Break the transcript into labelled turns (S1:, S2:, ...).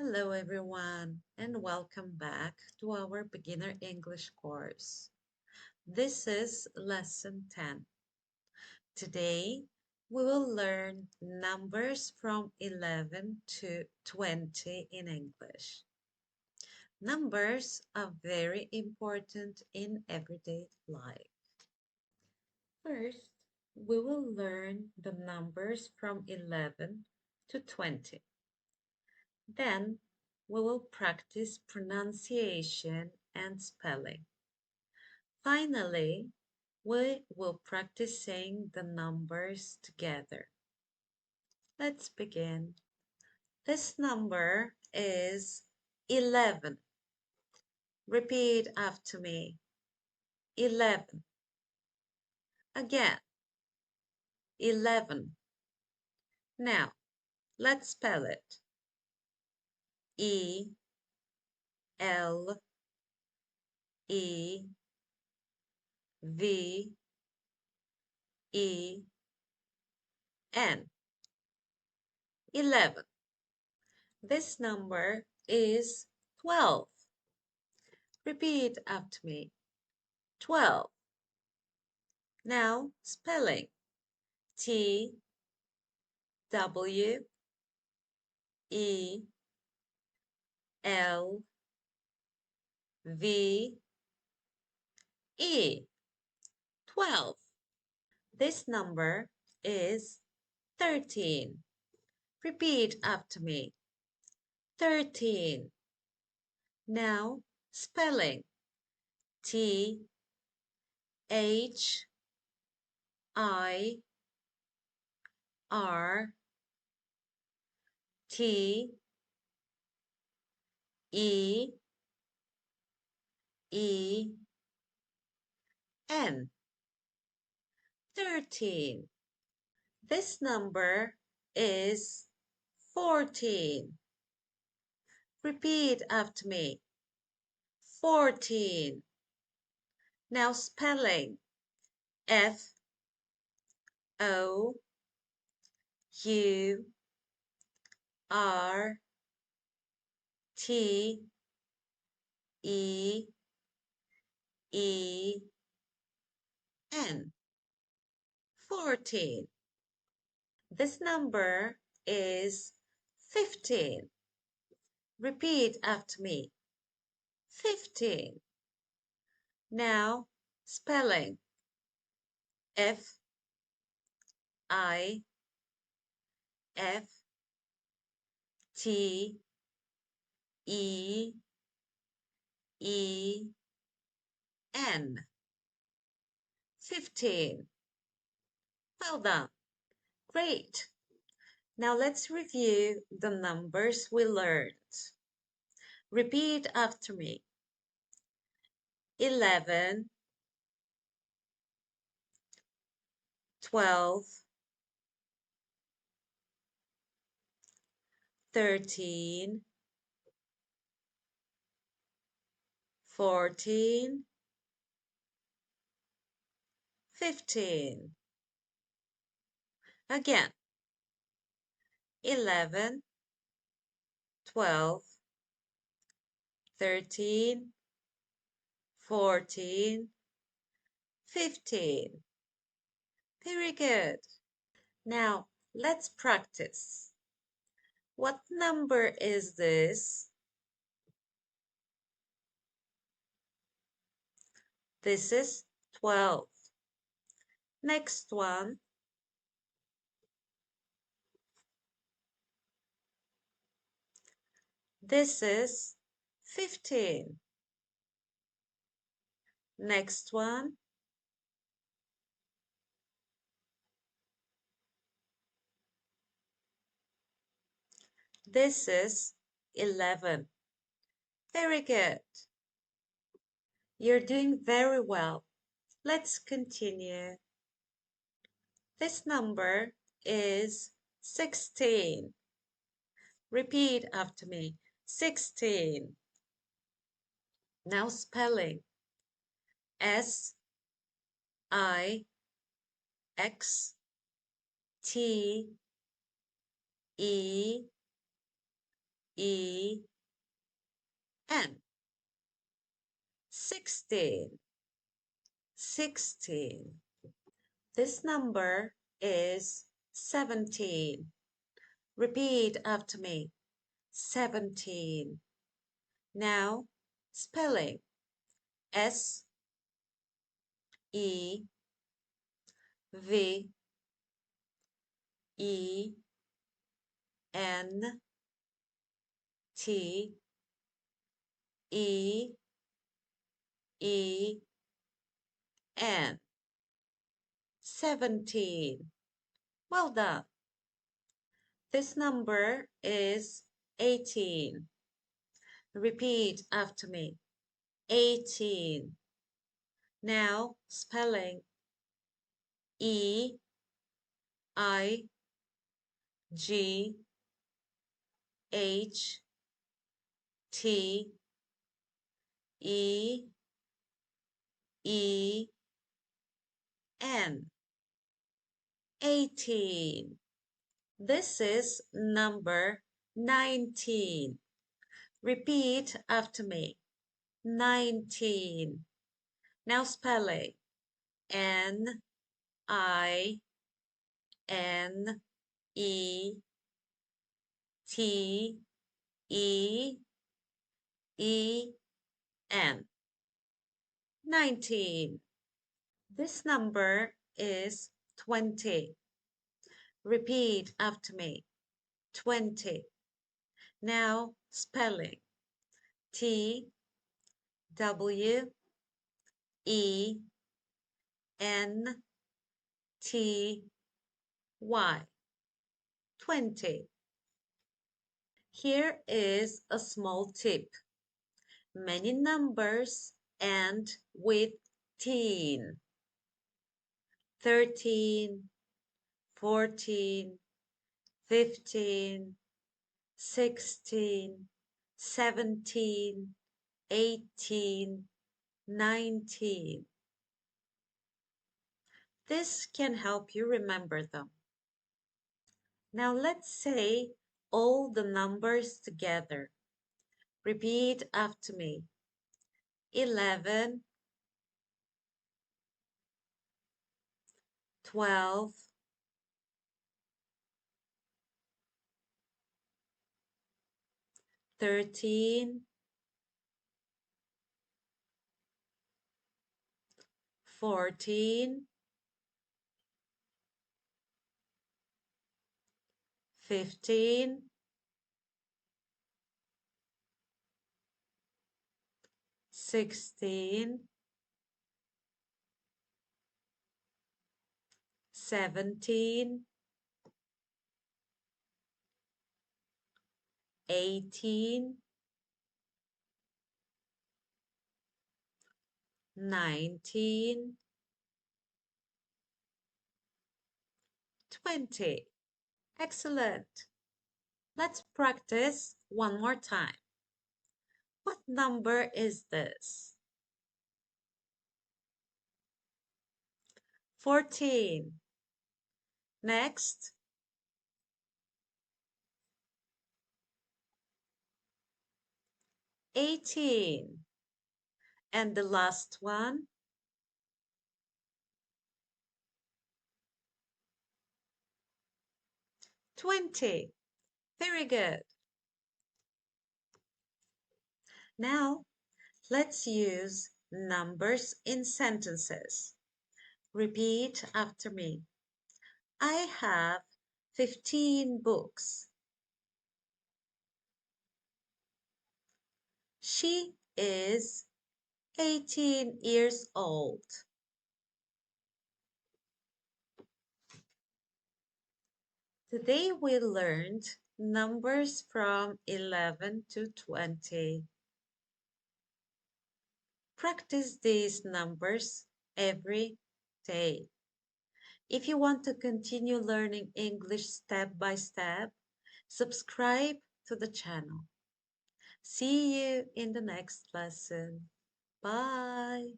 S1: Hello everyone and welcome back to our beginner English course. This is lesson 10. Today we will learn numbers from 11 to 20 in English. Numbers are very important in everyday life. First, we will learn the numbers from 11 to 20. Then we will practice pronunciation and spelling. Finally, we will practice saying the numbers together. Let's begin. This number is 11. Repeat after me. 11. Again. 11. Now, let's spell it. E L E V E N. 11. This number is 12. Repeat after me. 12. Now spelling. T W E L V E. 12. This number is 13. Repeat after me. 13. Now spelling. T H I R T E E N. 13. This number is 14. Repeat after me. 14. Now spelling. F O U R T E E N. 14. This number is 15. Repeat after me. 15. Now spelling. F I F T E E N. 15. Well done. Great. Now let's review the numbers we learned. Repeat after me. 11, 12, 13, 14, 15. Again. 11, 12, 13, 14, 15. Very good. Now, let's practice. What number is this? This is 12. Next one. This is 15. Next one. This is 11. Very good. You're doing very well. Let's continue. This number is 16. Repeat after me. 16. Now spelling. S I X T E E N. 16. 16. This number is 17. Repeat after me. 17. Now, spelling. S E V E N T E E N. 17. Well done. This number is 18. Repeat after me. 18. Now, spelling. E I G H T E E N. 18. This is number 19. Repeat after me. 19. Now spelling. N I N E T E E N. 19. This number is 20. Repeat after me. 20. Now spelling. T W E N T Y. 20. Here is a small tip. Many numbers end with teen. 13, 14, 15, 16, 17, 18, 19. This can help you remember them. Now let's say all the numbers together. Repeat after me. 11, 12, 13, 14, 15, 16, 17, 18, 19, 20. Excellent. Let's practice one more time. What number is this? 14. Next. 18. And the last one. 20. Very good. Now, let's use numbers in sentences. Repeat after me. I have 15 books. She is 18 years old. Today we learned numbers from 11 to 20. Practice these numbers every day. If you want to continue learning English step by step, subscribe to the channel. See you in the next lesson. Bye.